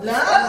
لا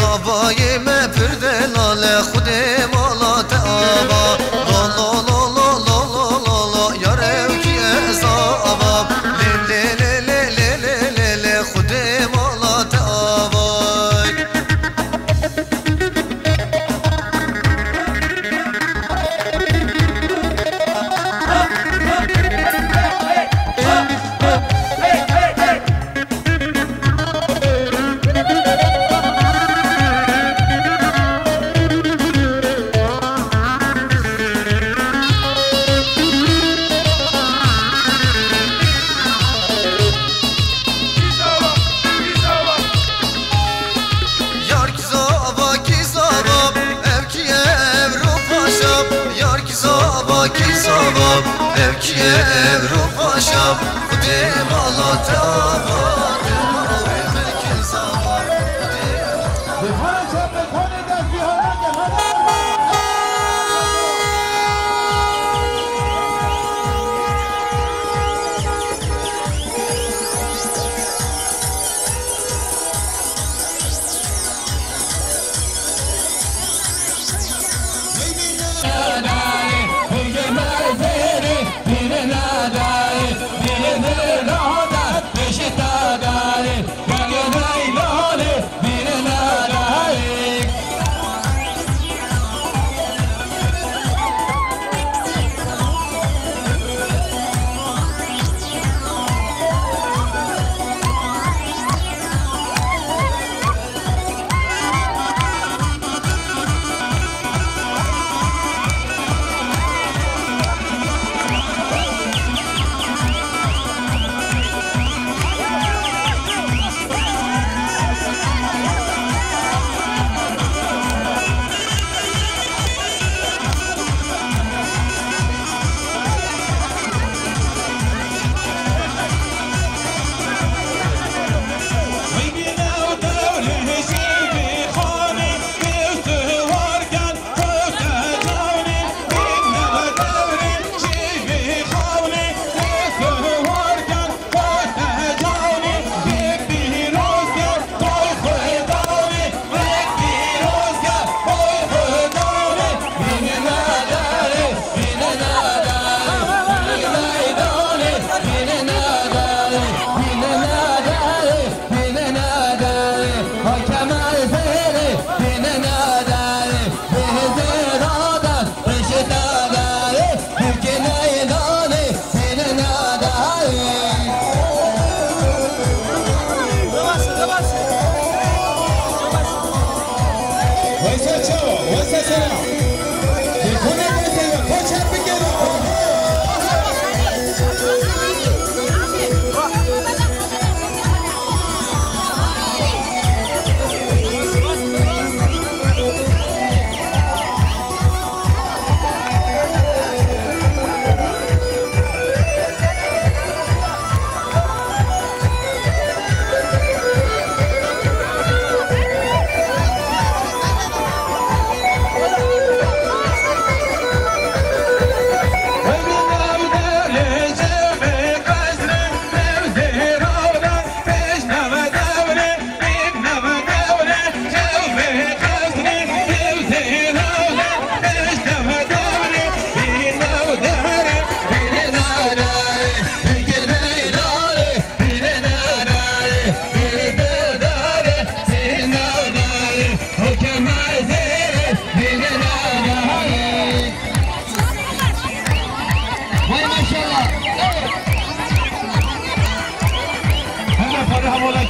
زابای من پردلال خود مالات آبا لا لا لا لا لا لا لا لا یاره کی زابا لی لی لی لی لی لی لی خود مالات آبا evkiye evru paşam Kude malata var Merkez var Dile nada, dile nada,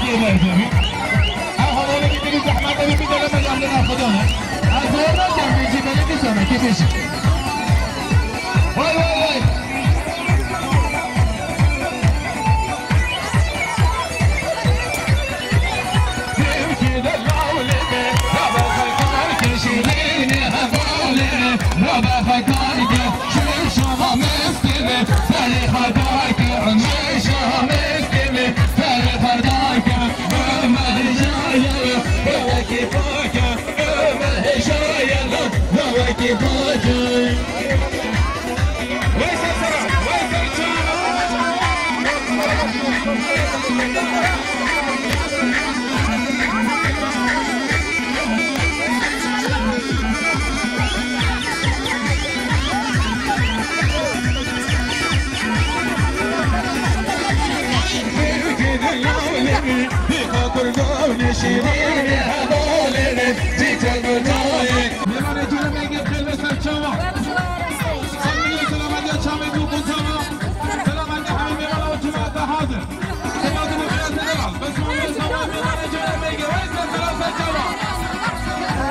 كثير لازمي هذول اللي زحمة اللي بدنا لما يعملنا خدونا هذول نرجع نجيب لك سنة كيف يجي واي واي واي كده العولمة هذا خلقنا كشيلين هذول ربا فكارك شو ما مستمع فري خداك عميشة مستمع فري خداك ما هجايا هو كيفاك ما هجايا هو كيفاك ويس السرعة ويس الرجال في خاطر قولي شيرين هذول جيت المتايق لما نجي لما يجيب كلمة سلشوة سلمي سلامات يا شامي بوكو سلام سلامات يا حبيبي ولا وجماعة حاضر سلامات مبيعات الألعاب بس هو يسوى لما نجي لما يجي وين سلام سلشوة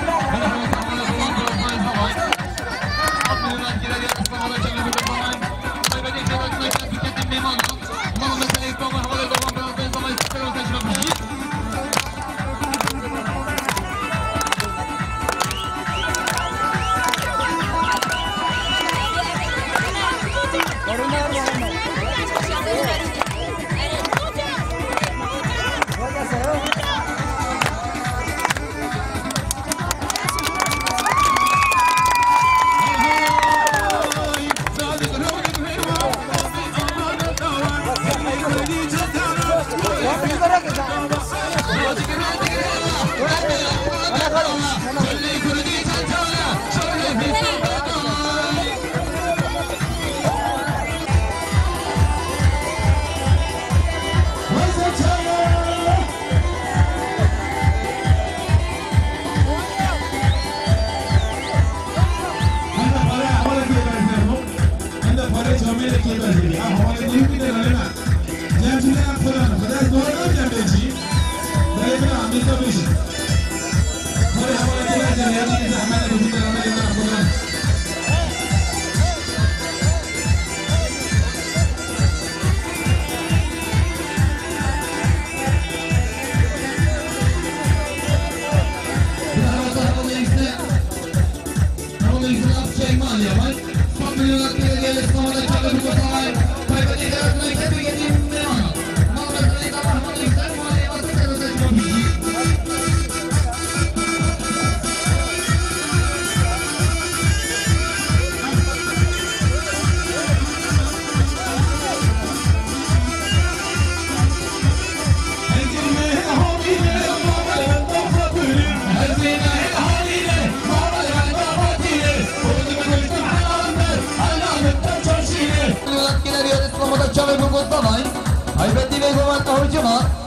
أنا حبيبي أنا سلام الله يسوي أقول لك كده يا سلام الله يجعلك بالفضل طيب أديك يا بس ما يكفي كتير ميمان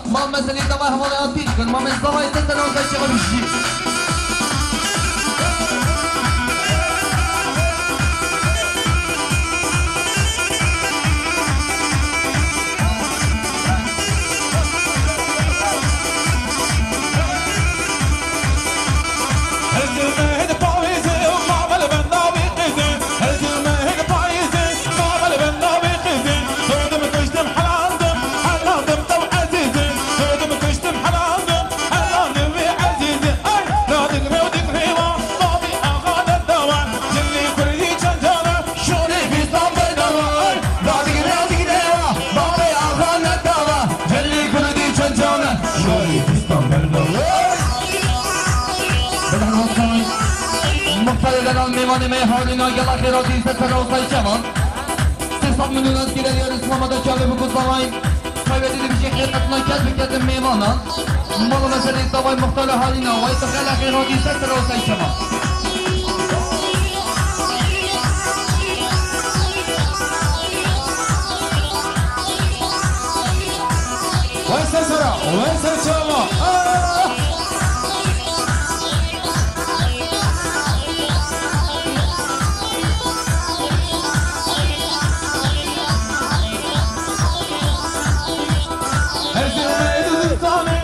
اللهم صل على محمد وعلى آله میوان مهرانی ناگلا خیراتی سترازهای جوان 300 میلیون از گیرلیار اسلام دا جالب بگذارای خیلی بشه خیرتنا کسب کردن میوانان مالو مثل دوای مختار حالی نوای تخیل خیراتی سترازهای جوان وين سرعة وين سرعة Her zaman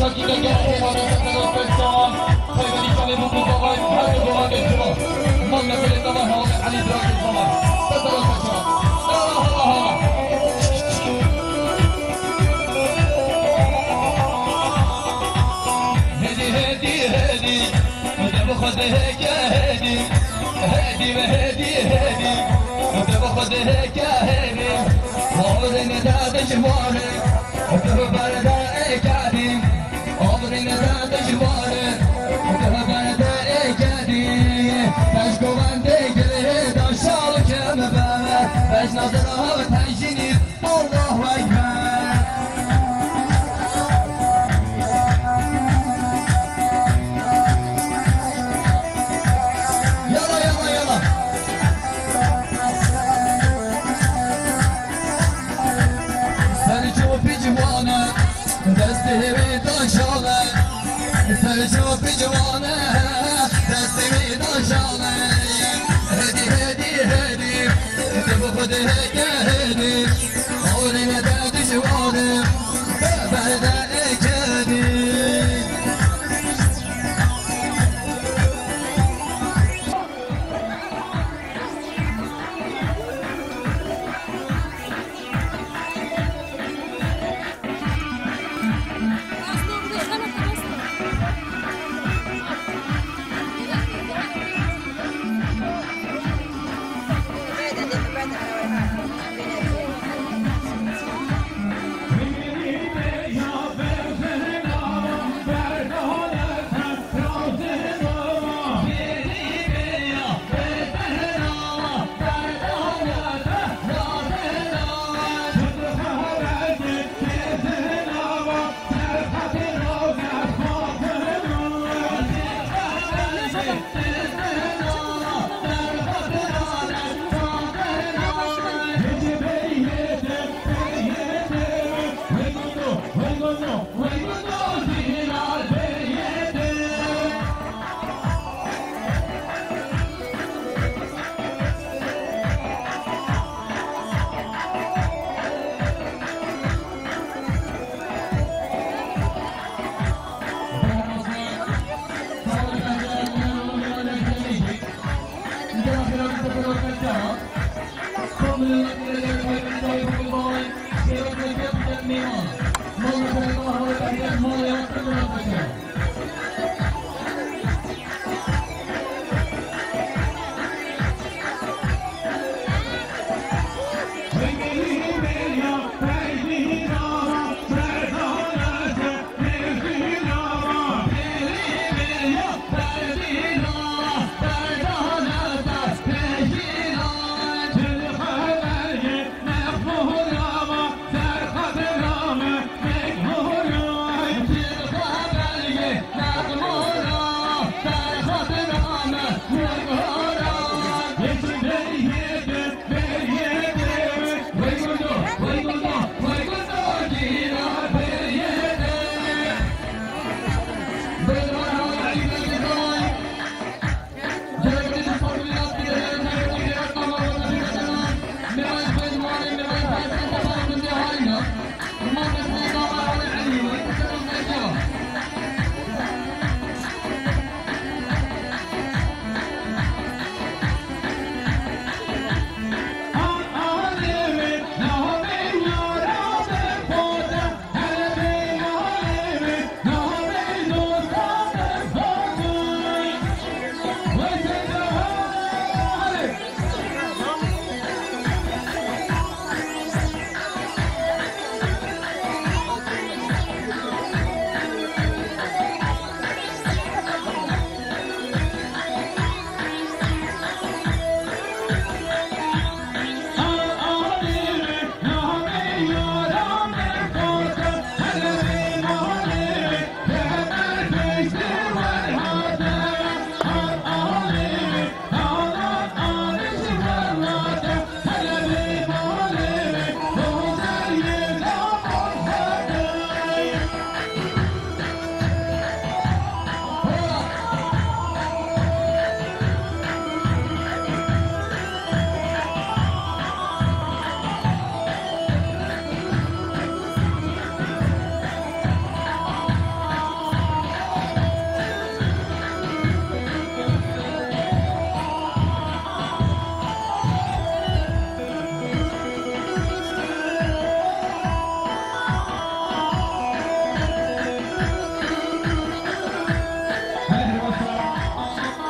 dakika gel imanı Özbekistan. Sevgili Cami bu kutlamayı her zaman geçiyor. Memleketinde var hali Ali Bırakın zaman. Tezara kaçıyor. Allah Allah. هدي وانت باخد هيك هدي هدي وهدي هدي وانت باخد هيك هدي عمرنا ده جمالي وتهبر ده اكادي عمرنا ده جمالي وتهبر ده اكادي باش قوانتي قلي ده شالك مبانا باش نظرها وتهجيني الله اكبر فرجوا في جوانه دستي نشانه هدي هدي هدي تبخد هيك هدي عورنا داد جوانه بعد اكادي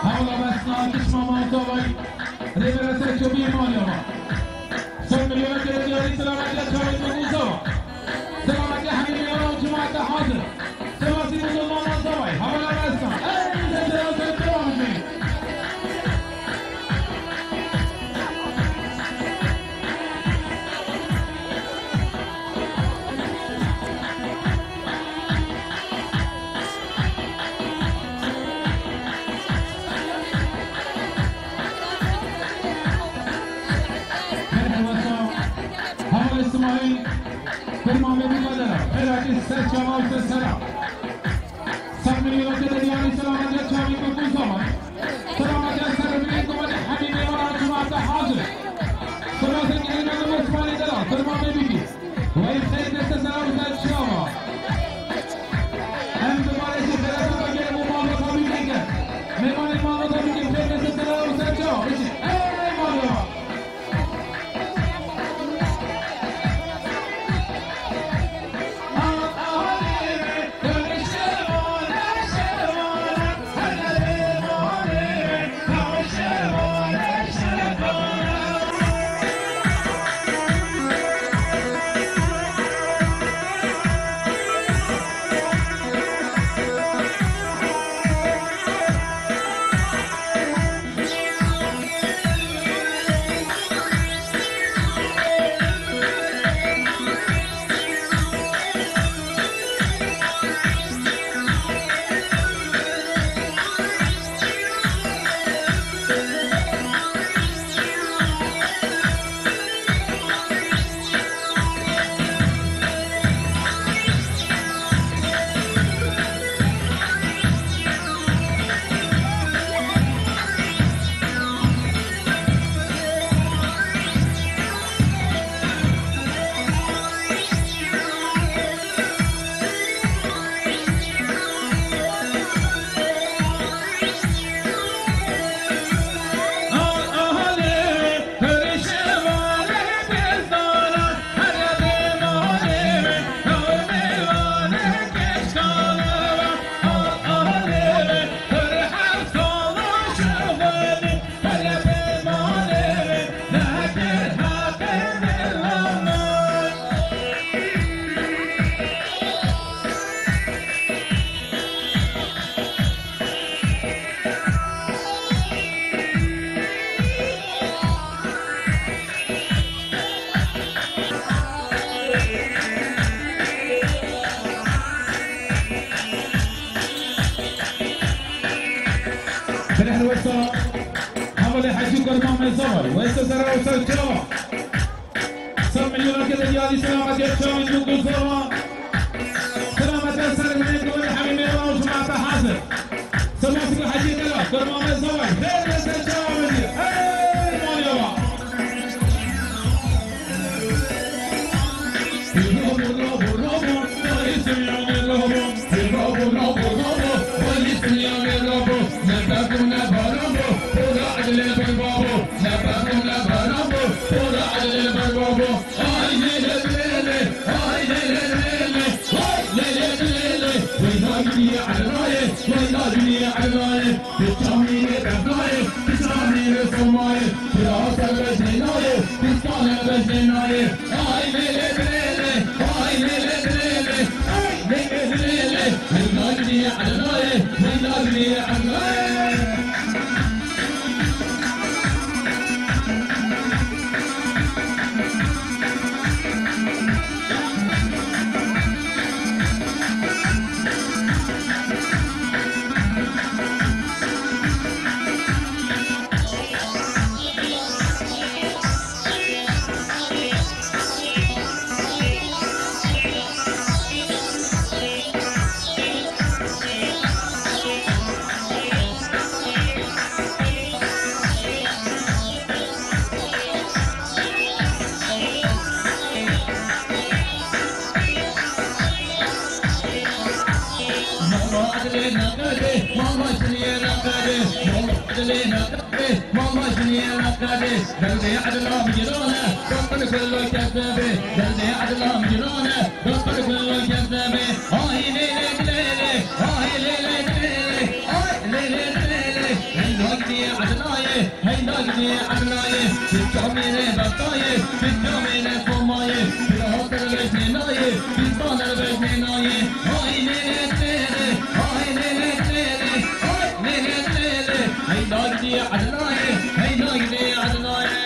حالا بسنا کشما مانتوی ریبرسه چوبی مانیوما سر میلیون که دیاری سلامتی چاوی بگوزوا سلامتی همین میلیون جماعت حاضر سلامتی بزرگان مانتوی حالا بسنا ای زنده سلامتی فرمان بمدارا خیراتی سر جواب سلام سلام که دیاری سلامتی چاوی بگوزوا سلامتی سر میلیون کمال همین میلیون جماعت حاضر سلامتی که این نام اسمانی دارا فرمان بگی و این خیلی دست سلامتی چاوا هم دوباره چه خیراتی با گرم و مال رو تابی بگه میمان مال رو تابی که خیلی دست سلامتی چاوا ای مالیا نحن وصل حمل حجي كرمان من الزمر ويستزرع وصل جوا سلام مليون كده ديالي سلامة يا شامي نقول زوا سلامة يا سلام من الدول حبيبي الله وجماعة حاضر سلامة حجي كده كرمان من الزمر خير يا شامي مني اي ماليوا gidi adnaye, hey da gidi adnaye, bikamine bataye, bikamine somaye, bilahatır vecnenaye, bizbaner vecnenaye, ayne tere, ayne tere, ayne tere, hey da gidi adnaye, hey da gidi adnaye.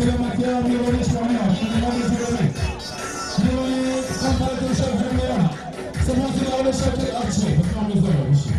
سلامتی ها میوانش کامیاب شدیمان زیرانی میوانی کامپاراتور شب جمعیان سپاسی داول شب اکشی بسیار مزدار باشی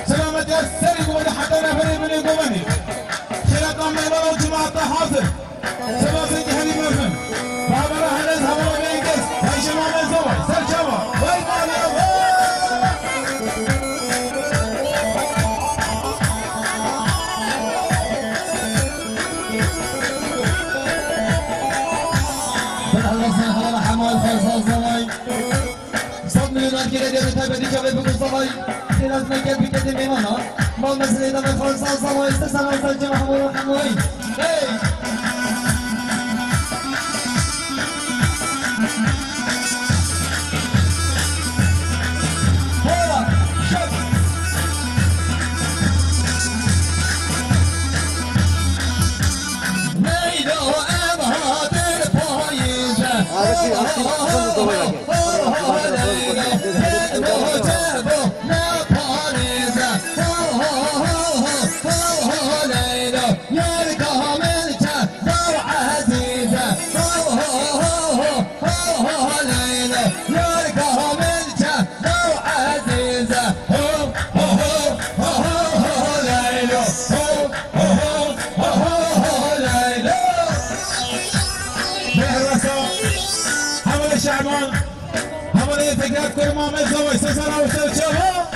سلامت السري ولا حتى نفري من يقومني خلق من الله وجماعة حاضر سلاسل جهني مرفن بابا هنز هوا بينكس هاي شما من زوي سر شما واي مالي Gire diye tabi diye bu kutsamayı biraz mekep biketi memana mal meseleyi de ben korsan samayı istesen olsan cevabı hamuy hey هدایت کنیم محمد زوای سه سال اوستر چوا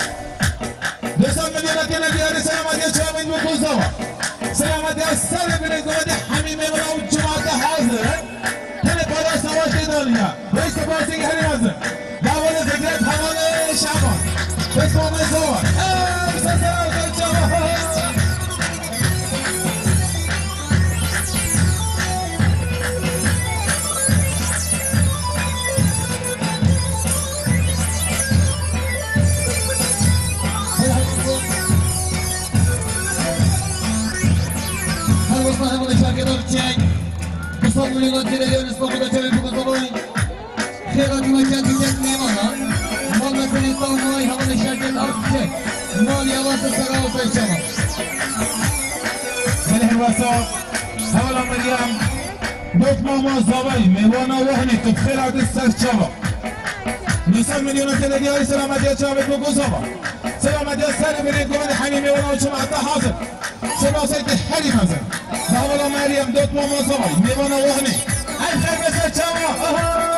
200 میلیون که ندیاری سلامتی چامین بکن زوا سلامتی از سر بینید گوده همین میمونه و جماعت حاضر هنه پاداش نواش دنیا رئیس بازی هنی حاضر دعوت فکرت حمال شعبان بس محمد زوای سه سال اوستر چوا همون شرکت چک بسیار میلیون تریلیون استفاده چه بکنید خیلی مکان دیگر میمانند مال مثل سامانهای همون شرکت چک مال یواش سرا و پیشما ملح واسا حوالا مریم دوت ماما زوایی میوانا وحنی تو خیلی عدد سر چوا 200 میلیون تریلیون سلامتی چاوی بکن زوا سلامتی سر بینید گوید همین میوانا و جماعت حاضر سلاسه که هری مزن حوالا مریم دوت ماما زوایی میوانا وحنی ای خیلی سر چوا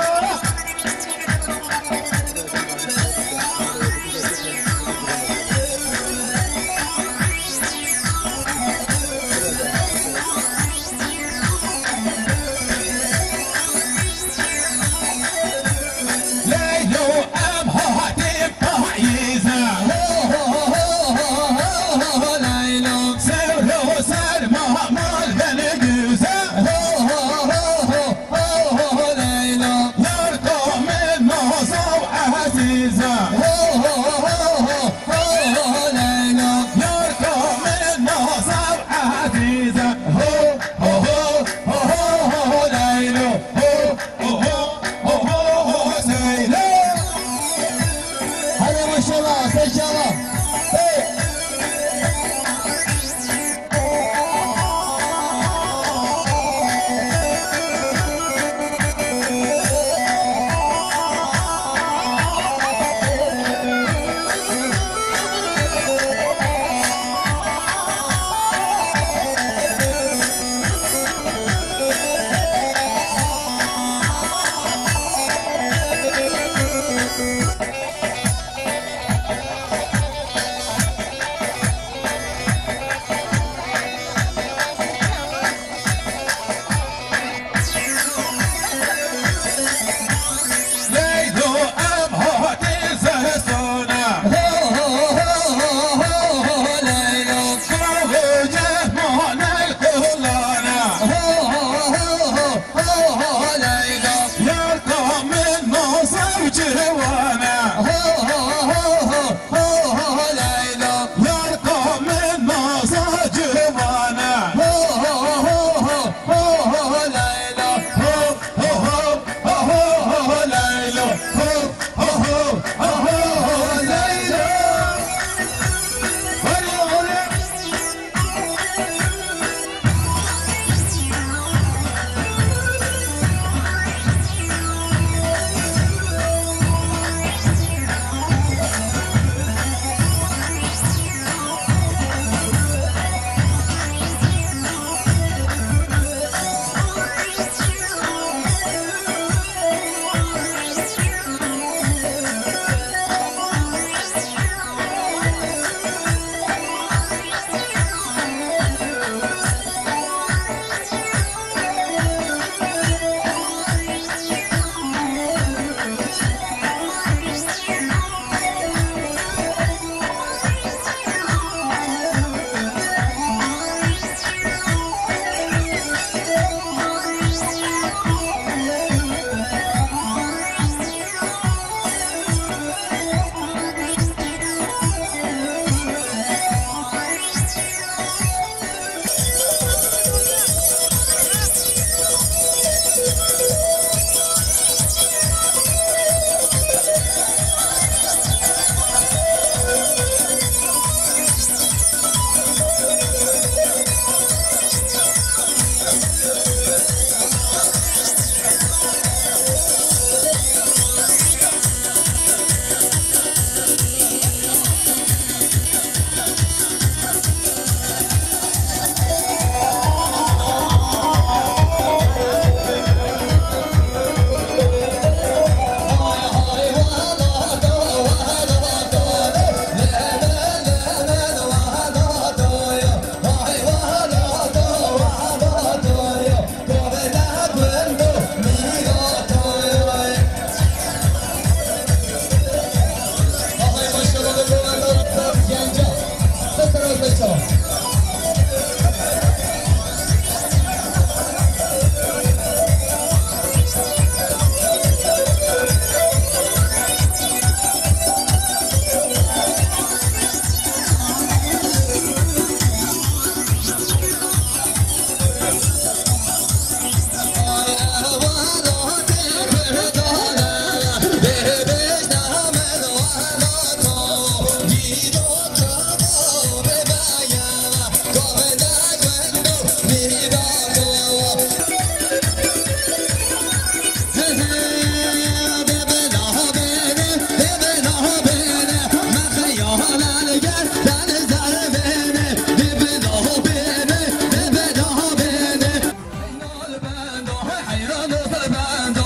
حيران وصل باندا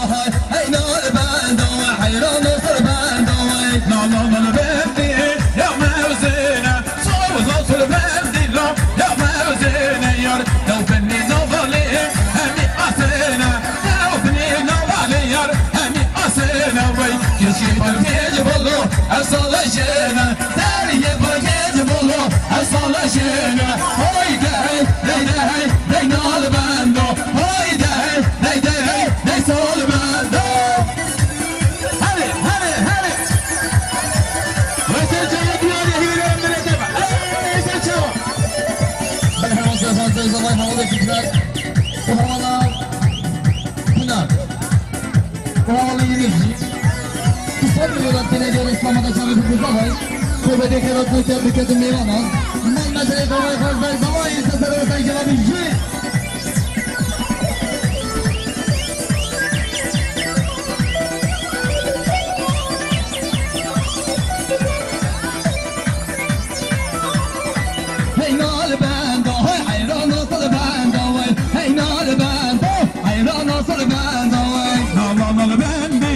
هاي نار باندا حيران وصل باندا لا لا لا بندي يا موزينة صوت وصل بندي لا يا موزينة يار لو بني نوفالي همي أسينة لو بني نوفالي يار همي أسينة وي يشيب الكيج بلو أصلاشينا تاري الكيج بلو أصلاشينا هاي داي داي داي داي نار باندا هاي داي داي داي داي صول باندا هلي هلي هلي Zaman havada fikirler, bu havalar, bunlar, bu havalı yürüyüşü. Kısa bir yoldan deneyeceğiz İslam'da çabuk bir kızlamayız. Kuvvete keratını tebrik edin meyvana. Ben meseleyi kolay fazla zaman ise sarılırsan gelebileceğiz. Hey nal bando, hey hayran olsun bando, hey nal bando, hayran olsun bando. Nal nal bendi,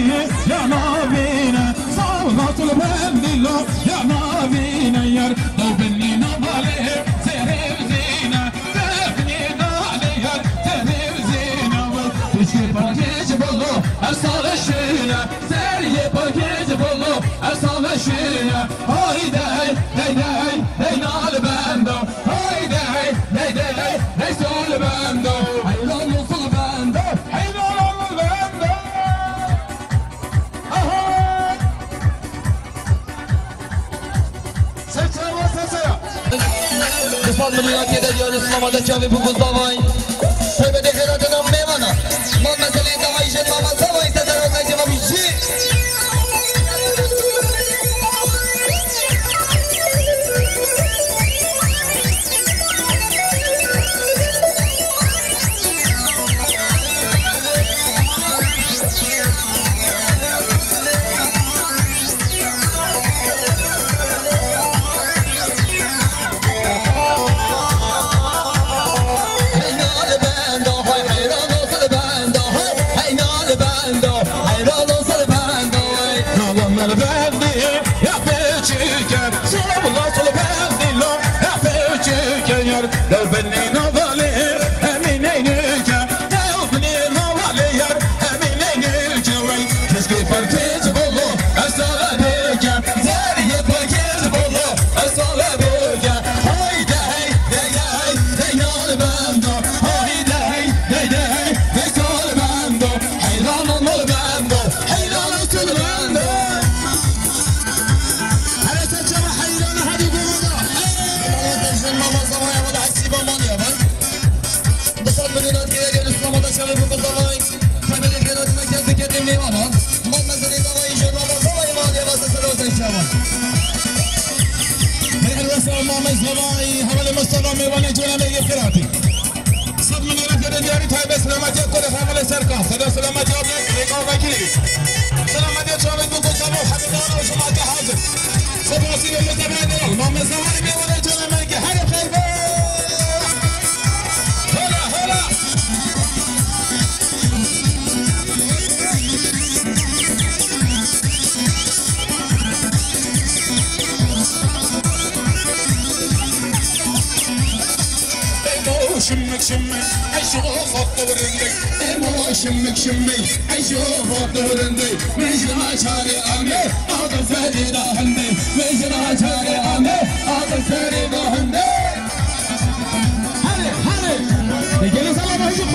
ya navina, sağ nasıl bendi lo, ya navina yar. Lo benni navale, serev zina, defni nale yar, serev zina. Tuşki paket bolu, asalaşına, seriye paket bolu, asalaşına. Haydi, hey hey hey nal bando. Haydi, hey hey hey sol bando. Hayran olsun bando, hayran olsun bando. Aha. Seçer seçer. Kısal milyon ediyoruz mamada çavi bu kuzlavay. Sebede keratından meyvana. Man meseleyi de ayşen mama savay sezer olsaydı bir şey. شمك شمك أشوف الطورندي إمو شمك شمك أشوف الطورندي مجرى شاري أمي أقل فريدة هندي مجرى شاري أمي أقل فريدة هندي هلي هلي يجلس الله ما يشوف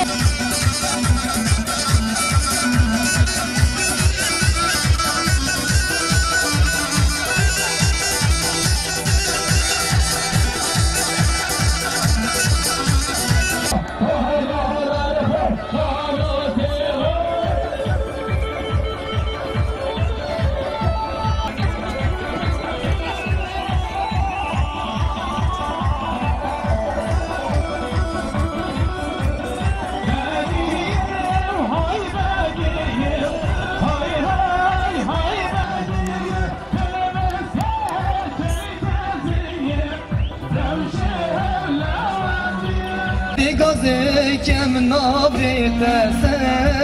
Gazı kem nabri tese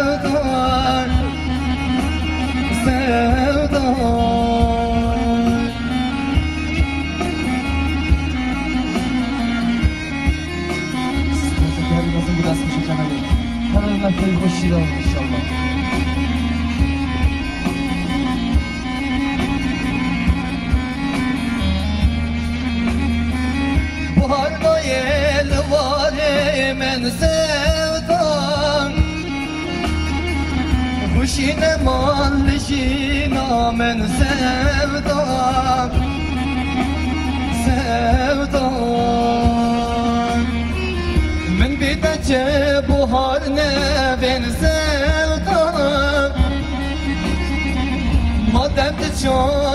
Hürmetli hoşçakalın inşallah. Baharda yel var men sevdam Huşine mallişina men sevdam Sevdam Min bidece buhar ne ben sevdam Madem de çok